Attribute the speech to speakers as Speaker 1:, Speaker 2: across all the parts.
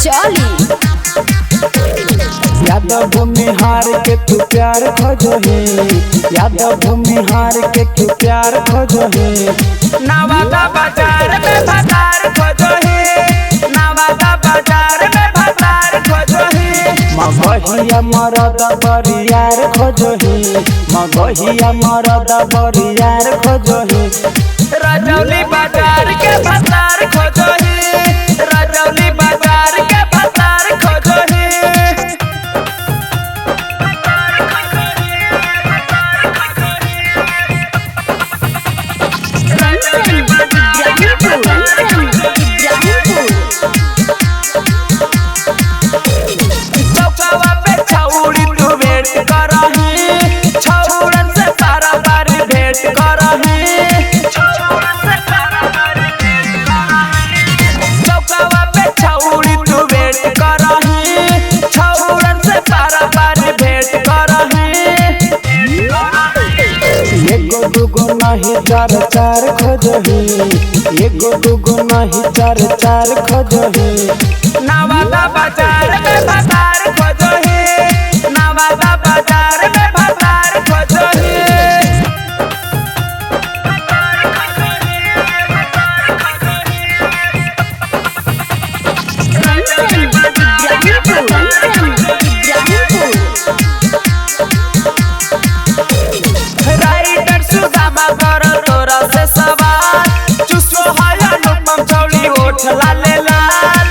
Speaker 1: रजौली।
Speaker 2: यादव भूमि हार के तू प्यार खोजो है, यादव भूमि हार के तू प्यार खोजो है।
Speaker 3: नवादा बाजार में भतार खोजो है, नवादा बाजार में भतार खोजो है।
Speaker 2: मगहिया मरद बरियार खोजो है, मगहिया मरद बरियार खोजो है।
Speaker 3: रजौली बाजार के भतार खोजो है, रजौली बाजार के भतार खोजो है। चौकावा पे छौड़ी तू वेट करही, छौड़न से सारा बारी भेंट करही। चौकावा पे छौड़ी तू वेट करही, छौड़न से सारा बारी भेंट करही।
Speaker 2: एगो दूगो नहीं चार चार खोजो है, एगो दूगो नहीं चार चार खोजो है।
Speaker 3: नवादा बाजार में भतार खोजो है, नवादा बाजार में भतार खोजो है। राइडर सुदामा करो तोरा से सवाल, चुसो हाया अनुपम चौली होठ लाले लाल।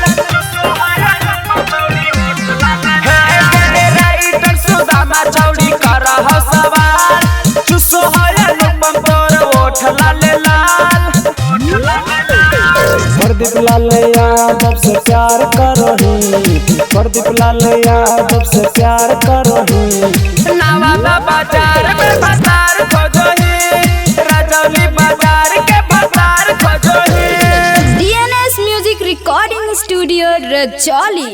Speaker 3: राइडर सुदामा चौली करा हो सवाल, चुसो हाया अनुपम तोर होठ लाले लाल।
Speaker 2: प्रदीप लाल यादव से प्यार करो है, प्रदीप लाल यादव से प्यार करो है।
Speaker 3: नवादा बाजार में भतार खोजो है, रजौली बाजार के भतार खोजो है।
Speaker 1: DNS music recording studio Rajauli.